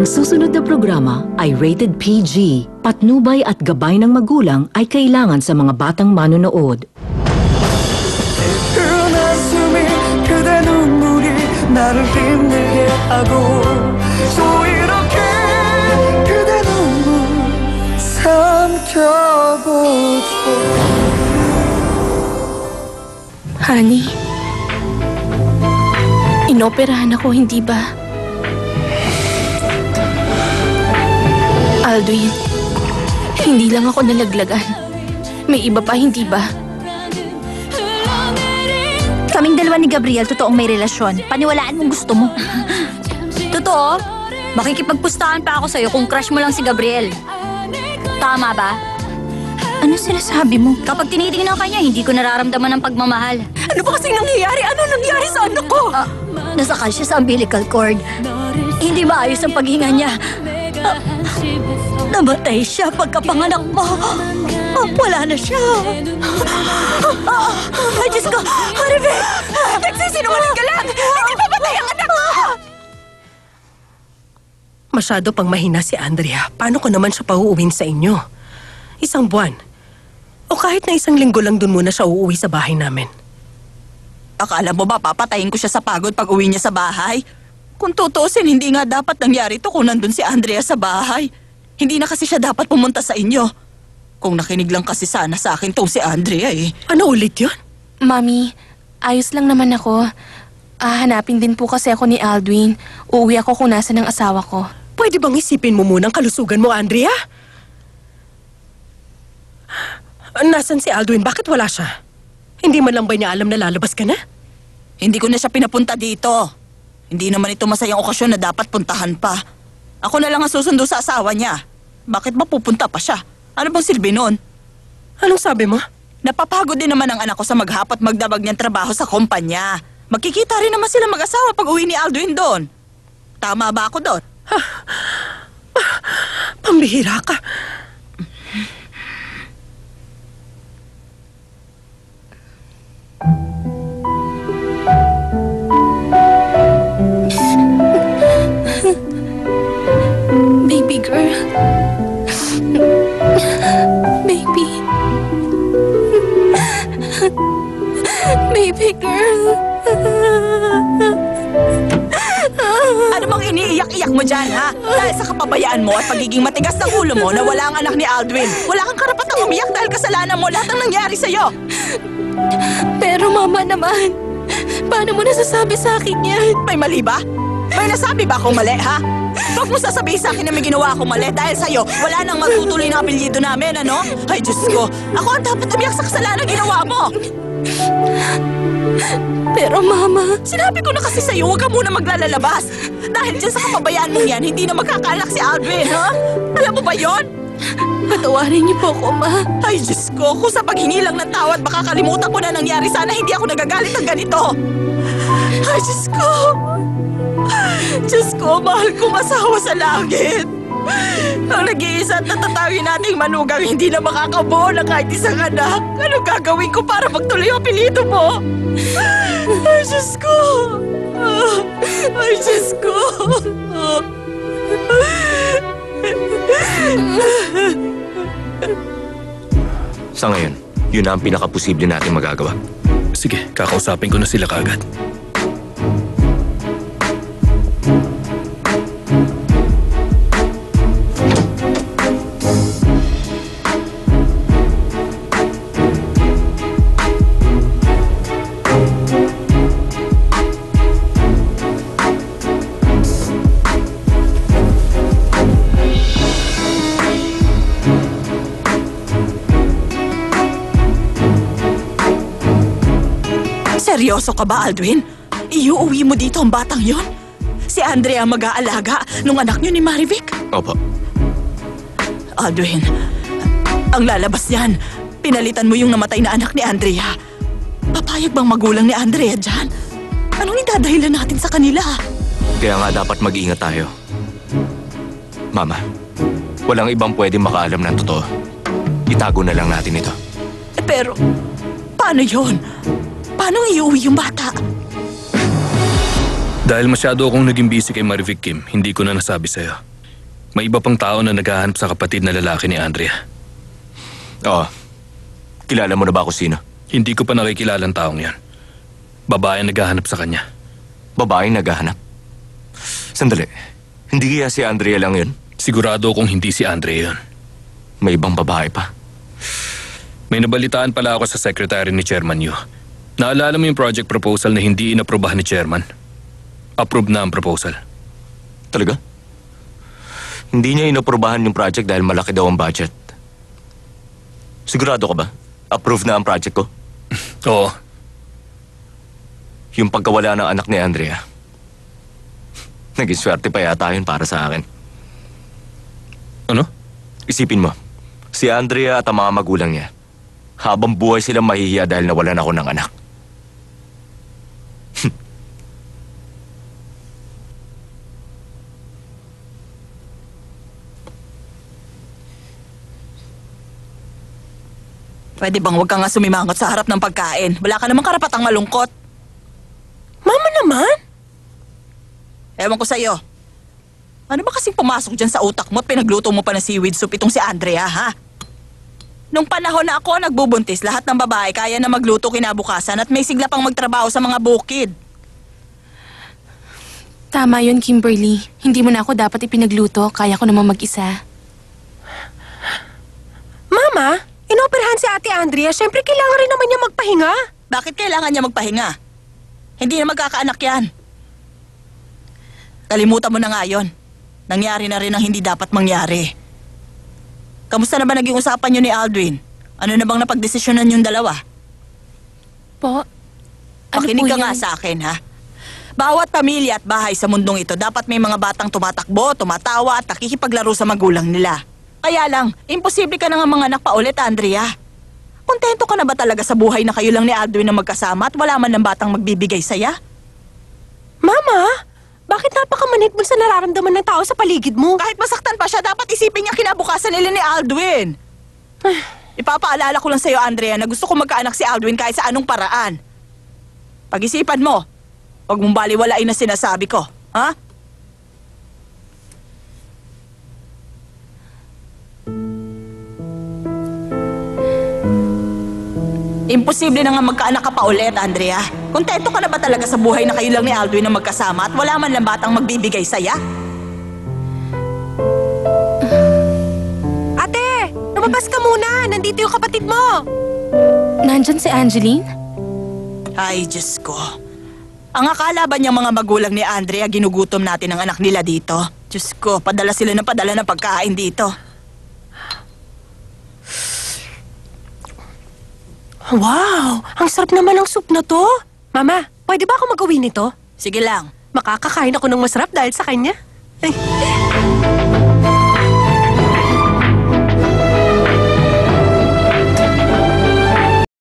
Ang susunod na programa ay rated PG. Patnubay at gabay ng magulang ay kailangan sa mga batang manonood. 그대 눈물이 나를 힘들게 하고 또 이렇게 그대 눈물 삼켜보죠. Honey, inoperahan ako, hindi ba? Aldwin, hindi lang ako nalaglagan. May iba pa, hindi ba? Kaming dalawa ni Gabriel, totoong may relasyon. Paniwalaan mong gusto mo. Totoo? Makikipagpustahan pa ako sa'yo kung crush mo lang si Gabriel. Tama ba? Ano sinasabi mo? Kapag tinitingnan ka niya, hindi ko nararamdaman ang pagmamahal. Ano ba kasing nangyayari? Ano nangyari sa anak ko? Nasakal siya sa umbilical cord. Hindi maayos ang paghinga niya. Namatay siya pagkapanganak mo. Wala na siya. Ay, Diyos ko! Maribel! Nagsisinungaling ka lang! Hindi papatay ang anak ko! Masyado pang mahina si Andrea. Paano ko naman siya pauuwin sa inyo? Isang buwan. O kahit na isang linggo lang dun muna siya uuwi sa bahay namin. Akala mo ba papatayin ko siya sa pagod pag uwi niya sa bahay? Kung tutuusin, hindi nga dapat nangyari ito kung nandun si Andrea sa bahay. Hindi na kasi siya dapat pumunta sa inyo. Kung nakinig lang kasi sana sa akin tong si Andrea eh. Ano ulit yun? Mami, ayos lang naman ako. Hanapin din po kasi ako ni Aldwin. Uuwi ako kung nasa ng asawa ko. Pwede bang isipin mo muna ang kalusugan mo, Andrea? Nasaan si Aldwin? Bakit wala siya? Hindi man lang ba niya alam na lalabas ka na? Hindi ko na siya pinapunta dito. Hindi naman ito masayang okasyon na dapat puntahan pa. Ako na lang ang susundo sa asawa niya. Bakit ba pupunta pa siya? Ano bang silbi nun? Anong sabi mo? Napapagod din naman ang anak ko sa maghapot magdabag niyang trabaho sa kumpanya. Magkikita rin naman sila mag-asawa pag uwi ni Aldwin doon. Tama ba ako doon? Pambihira ka. Baby girl. Baby. Baby girl. Ano bang iniiyak-iyak mo dyan, ha? Dahil sa kapabayaan mo at pagiging matigas ng ulo mo na wala ang anak ni Aldwin. Wala kang karapatang umiyak dahil kasalanan mo lahat ng nangyari sa'yo. Pero mama naman, paano mo nasasabi sa akin yan? May mali ba? May nasabi ba akong mali, ha? Huwag mo sasabihin sa akin na may ginawa akong mali dahil sa'yo wala nang matutuloy na apelyido namin, ano? Ay, Diyos ko. Ako ang dapat umiyak sa kasalanan ginawa mo. Pero mama, Sinabi ko na kasi sa'yo, huwag ka muna maglalalabas. Dahil dyan sa kapabayaan mo yan, hindi na magkakalak si Aldwin, ha? Alam mo ba yon? patawarin niyo po ako, ma. Ay, Diyos ko, kung sa paghingi lang ng tawad, makakalimutan ko na nangyari. Sana hindi ako nagagalit ng ganito. Ay, Diyos ko. Diyos ko, mahal kong asawa sa langit. Ang nag-iisa at natatawin nating manugang hindi na makakabuo ng kahit isang anak. Ano gagawin ko para magtuloy ang apelyido mo? Ay, Diyos ko. Ay, Diyos ko. Sa ngayon, yun na ang pinakaposible natin magagawa. Sige, kakausapin ko na sila kaagad. Seryoso ka ba, Aldwin? Iuuwi mo dito ang batang yon? Si Andrea mag-aalaga nung anak niyo ni Marivic? Opo. Aldwin, ang lalabas niyan, pinalitan mo yung namatay na anak ni Andrea. Papayag bang magulang ni Andrea dyan? Anong idadahilan natin sa kanila? Kaya nga dapat mag-iingat tayo. Mama, walang ibang pwede makaalam ng totoo. Itago na lang natin ito. Pero, paano yon? Paano iuwi yung bata? Dahil masyado akong naging busy kay Marivic Kim, hindi ko na nasabi sa'yo. May iba pang tao na naghahanap sa kapatid na lalaki ni Andrea. Oo. Kilala mo na ba kung sino? Hindi ko pa nakikilala ang taong yan. Babae ang naghahanap sa kanya. Babaeng naghahanap? Sandali. Hindi kaya si Andrea lang yun? Sigurado akong hindi si Andrea yun. May ibang babae pa? May nabalitaan pala ako sa secretary ni Chairman Yu. Naalala mo yung project proposal na hindi inaprobahan ni Chairman? Approved na ang proposal. Talaga? Hindi niya inaprobahan yung project dahil malaki daw ang budget. Sigurado ka ba? Approved na ang project ko? Oo. Yung pagkawala ng anak ni Andrea. Naging swerte pa yata yun para sa akin. Ano? Isipin mo, si Andrea at ang mga magulang niya, habang buhay silang mahihiya dahil nawalan ako ng anak. Pwede bang huwag ka nga sumimangot sa harap ng pagkain? Wala ka namang karapatang malungkot. Mama naman! Ewan ko sa'yo. Ano ba kasing pumasok dyan sa utak mo at pinagluto mo pa ng seaweed soup itong si Andrea, ha? Nung panahon na ako nagbubuntis, lahat ng babae kaya na magluto kinabukasan at may sigla pang magtrabaho sa mga bukid. Tama yun, Kimberly. Hindi mo na ako dapat ipinagluto. Kaya ko naman mag-isa. Mama, inoperahan si Ate Andrea. Siyempre kailangan rin naman niya magpahinga. Bakit kailangan niya magpahinga? Hindi na magkakaanak yan. Kalimutan mo na nga yun. Nangyari na rin ang hindi dapat mangyari. Kamusta na ba naging usapan niyo ni Aldwin? Ano na bang napagdesisyonan yung dalawa? Po? Makinig ka po nga yan? sa akin, ha? Bawat pamilya at bahay sa mundong ito, dapat may mga batang tumatakbo, tumatawa at nakikipaglaro sa magulang nila. Kaya lang, imposible ka na nga mga anak pa ulit, Andrea. Kontento ka na ba talaga sa buhay na kayo lang ni Aldwin na magkasama at wala man ng batang magbibigay saya? Mama, bakit napakamanhid mo sa nararamdaman ng tao sa paligid mo? Kahit masaktan pa siya, dapat isipin niya kinabukasan nila ni Aldwin. Ipapaalala ko lang sa'yo, Andrea, na gusto ko magkaanak si Aldwin kahit sa anong paraan. Pag-isipan mo, huwag mong baliwalain na sinasabi ko, ha? Imposible na nga magkaanak ka pa ulit, Andrea. Kontento ka na ba talaga sa buhay na kayo lang ni Aldwin na magkasama at wala man lang batang magbibigay saya? Ate, lumabas ka muna. Nandito yung kapatid mo. Nandyan si Angeline? Ay, Diyos ko. Ang akala ba niyang mga magulang ni Andrea ginugutom natin ang anak nila dito? Diyos ko, padala sila ng padala ng pagkain dito. Wow, ang sarap naman ng soup na to. Mama, pwede ba ako mag-uwi nito? Sige lang. Makakakain ako ng masarap dahil sa kanya. Ay.